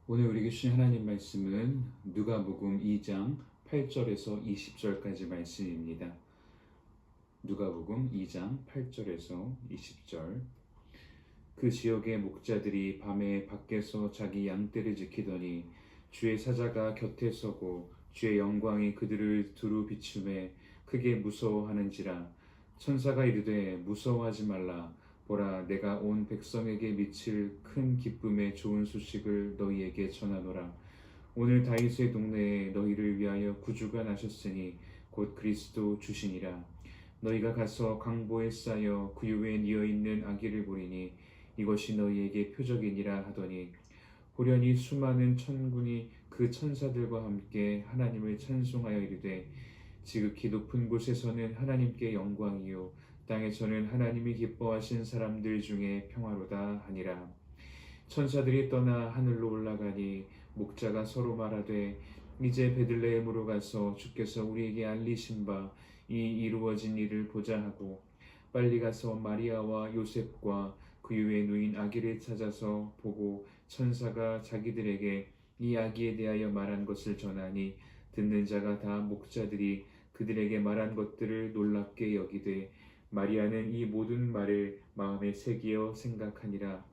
오늘 우리에게 주신 하나님 말씀은 누가복음 2장 8절에서 20절까지 말씀입니다. 누가복음 2장 8절에서 20절. 그 지역의 목자들이 밤에 밖에서 자기 양떼를 지키더니 주의 사자가 곁에 서고 주의 영광이 그들을 두루 비추매 크게 무서워하는지라. 천사가 이르되 무서워하지 말라. 보라, 내가 온 백성에게 미칠 큰 기쁨의 좋은 소식을 너희에게 전하노라. 오늘 다윗의 동네에 너희를 위하여 구주가 나셨으니 곧 그리스도 주시니라. 너희가 가서 강보에 쌓여 구유에 뉘어 있는 아기를 보리니 이것이 너희에게 표적이니라 하더니, 호련히 수많은 천군이 그 천사들과 함께 하나님을 찬송하여 이르되, 지극히 높은 곳에서는 하나님께 영광이요 땅에서는 하나님이 기뻐하신 사람들 중에 평화로다 하니라. 천사들이 떠나 하늘로 올라가니 목자가 서로 말하되, 이제 베들레헴으로 가서 주께서 우리에게 알리신 바 이 이루어진 일을 보자 하고, 빨리 가서 마리아와 요셉과 그 위에 누인 아기를 찾아서 보고 천사가 자기들에게 이 아기에 대하여 말한 것을 전하니, 듣는 자가 다 목자들이 그들에게 말한 것들을 놀랍게 여기되 마리아는 이 모든 말을 마음에 새기어 생각하니라.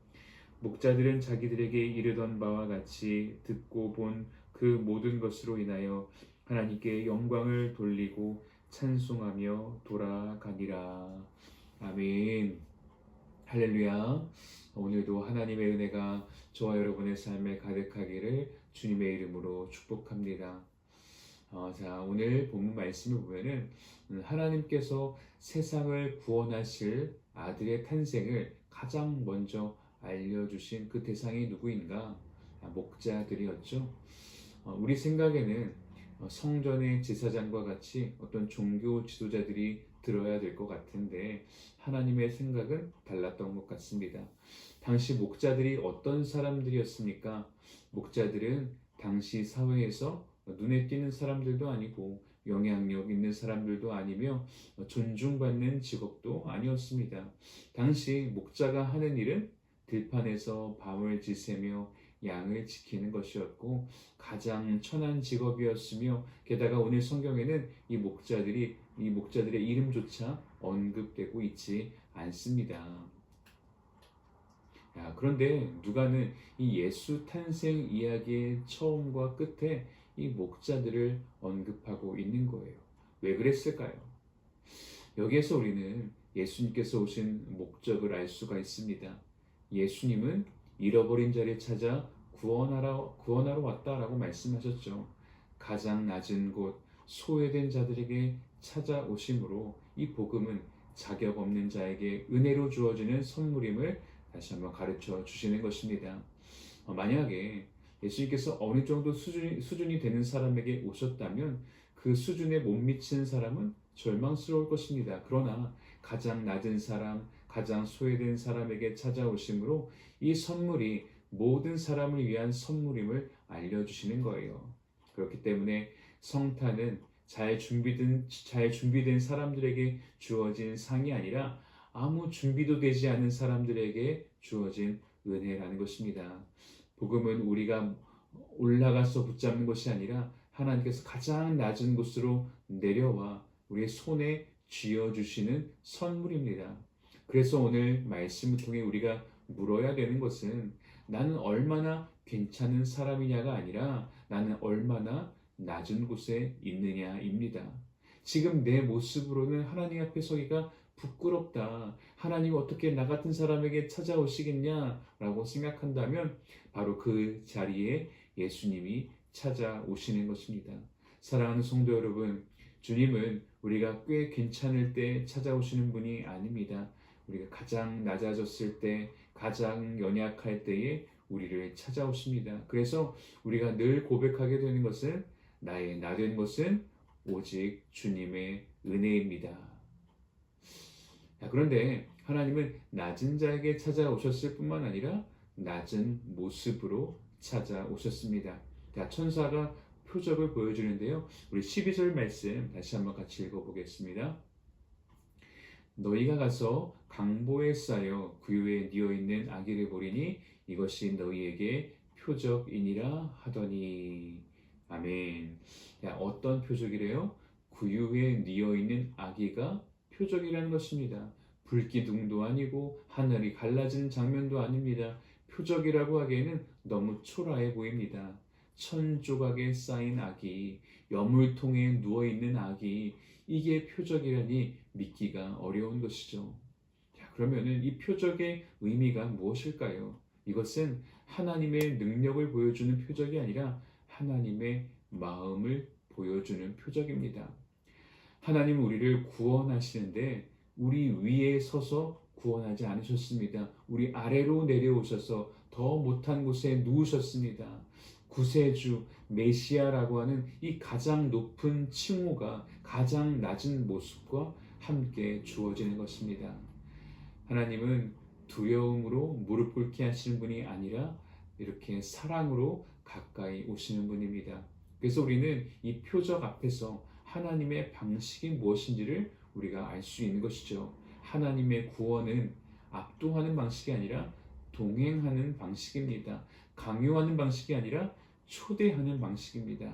목자들은 자기들에게 이르던 바와 같이 듣고 본 그 모든 것으로 인하여 하나님께 영광을 돌리고 찬송하며 돌아가니라. 아멘. 할렐루야. 오늘도 하나님의 은혜가 저와 여러분의 삶에 가득하기를 주님의 이름으로 축복합니다. 자, 오늘 본문 말씀을 보면은 하나님께서 세상을 구원하실 아들의 탄생을 가장 먼저 알려주신 그 대상이 누구인가? 목자들이었죠. 우리 생각에는 성전의 제사장과 같이 어떤 종교 지도자들이 들어야 될 것 같은데, 하나님의 생각은 달랐던 것 같습니다. 당시 목자들이 어떤 사람들이었습니까? 목자들은 당시 사회에서 눈에 띄는 사람들도 아니고 영향력 있는 사람들도 아니며 존중받는 직업도 아니었습니다. 당시 목자가 하는 일은 들판에서 밤을 지새며 양을 지키는 것이었고 가장 천한 직업이었으며, 게다가 오늘 성경에는 이 목자들의 이름조차 언급되고 있지 않습니다. 그런데 누가는 이 예수 탄생 이야기의 처음과 끝에 이 목자들을 언급하고 있는 거예요. 왜 그랬을까요? 여기에서 우리는 예수님께서 오신 목적을 알 수가 있습니다. 예수님은 잃어버린 자를 찾아 구원하러 왔다라고 말씀하셨죠. 가장 낮은 곳, 소외된 자들에게 찾아오심으로 이 복음은 자격 없는 자에게 은혜로 주어지는 선물임을 다시 한번 가르쳐 주시는 것입니다. 만약에 예수님께서 어느 정도 수준이 되는 사람에게 오셨다면 그 수준에 못 미치는 사람은 절망스러울 것입니다. 그러나 가장 낮은 사람, 가장 소외된 사람에게 찾아오심으로 이 선물이 모든 사람을 위한 선물임을 알려주시는 거예요. 그렇기 때문에 성탄은 잘 준비된 사람들에게 주어진 상이 아니라 아무 준비도 되지 않은 사람들에게 주어진 은혜라는 것입니다. 복음은 우리가 올라가서 붙잡는 것이 아니라 하나님께서 가장 낮은 곳으로 내려와 우리의 손에 쥐어주시는 선물입니다. 그래서 오늘 말씀을 통해 우리가 물어야 되는 것은, 나는 얼마나 괜찮은 사람이냐가 아니라 나는 얼마나 낮은 곳에 있느냐입니다. 지금 내 모습으로는 하나님 앞에 서기가 부끄럽다, 하나님 어떻게 나 같은 사람에게 찾아오시겠냐라고 생각한다면 바로 그 자리에 예수님이 찾아오시는 것입니다. 사랑하는 성도 여러분, 주님은 우리가 꽤 괜찮을 때 찾아오시는 분이 아닙니다. 우리가 가장 낮아졌을 때, 가장 연약할 때에 우리를 찾아오십니다. 그래서 우리가 늘 고백하게 되는 것은, 나의 나된 것은 오직 주님의 은혜입니다. 그런데 하나님은 낮은 자에게 찾아오셨을 뿐만 아니라 낮은 모습으로 찾아오셨습니다. 천사가 표적을 보여주는데요. 우리 12절 말씀 다시 한번 같이 읽어보겠습니다. 너희가 가서 강보에 쌓여 구유에 뉘어 있는 아기를 보리니 이것이 너희에게 표적이니라 하더니. 아멘. 야, 어떤 표적이래요? 구유에 뉘어 있는 아기가 표적이라는 것입니다. 불기둥도 아니고 하늘이 갈라지는 장면도 아닙니다. 표적이라고 하기에는 너무 초라해 보입니다. 천 조각에 쌓인 아기, 여물통에 누워 있는 아기, 이게 표적이라니 믿기가 어려운 것이죠. 자, 그러면은 이 표적의 의미가 무엇일까요? 이것은 하나님의 능력을 보여주는 표적이 아니라 하나님의 마음을 보여주는 표적입니다. 하나님은 우리를 구원하시는데 우리 위에 서서 구원하지 않으셨습니다. 우리 아래로 내려오셔서 더 못한 곳에 누우셨습니다. 구세주, 메시아라고 하는 이 가장 높은 칭호가 가장 낮은 모습과 함께 주어지는 것입니다. 하나님은 두려움으로 무릎 꿇게 하시는 분이 아니라 이렇게 사랑으로 가까이 오시는 분입니다. 그래서 우리는 이 표적 앞에서 하나님의 방식이 무엇인지를 우리가 알 수 있는 것이죠. 하나님의 구원은 압도하는 방식이 아니라 동행하는 방식입니다. 강요하는 방식이 아니라 초대하는 방식입니다.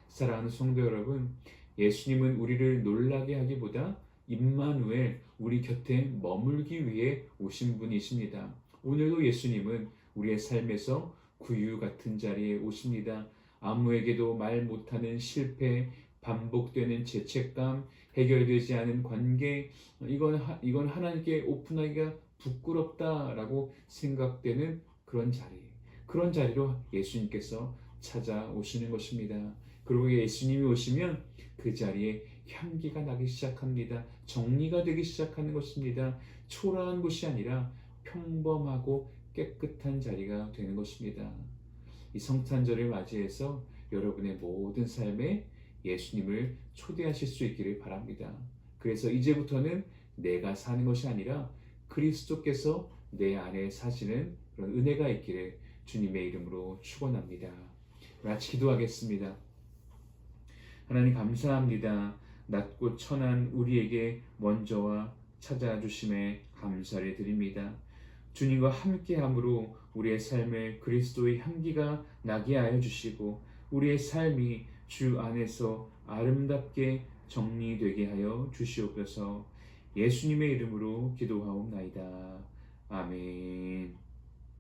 사랑하는 성도 여러분, 예수님은 우리를 놀라게 하기보다 임마누엘, 우리 곁에 머물기 위해 오신 분이십니다. 오늘도 예수님은 우리의 삶에서 구유 같은 자리에 오십니다. 아무에게도 말 못하는 실패, 반복되는 죄책감, 해결되지 않은 관계, 이건 하나님께 오픈하기가 부끄럽다라고 생각되는 그런 자리로 예수님께서 찾아오시는 것입니다. 그리고 예수님이 오시면 그 자리에 향기가 나기 시작합니다. 정리가 되기 시작하는 것입니다. 초라한 곳이 아니라 평범하고 깨끗한 자리가 되는 것입니다. 이 성탄절을 맞이해서 여러분의 모든 삶에 예수님을 초대하실 수 있기를 바랍니다. 그래서 이제부터는 내가 사는 것이 아니라 그리스도께서 내 안에 사시는 그런 은혜가 있기를 주님의 이름으로 축원합니다. 같이 기도하겠습니다. 하나님 감사합니다. 낮고 천한 우리에게 먼저와 찾아주심에 감사를 드립니다. 주님과 함께함으로 우리의 삶에 그리스도의 향기가 나게 하여 주시고 우리의 삶이 주 안에서 아름답게 정리되게 하여 주시옵소서. 예수님의 이름으로 기도하옵나이다. 아멘.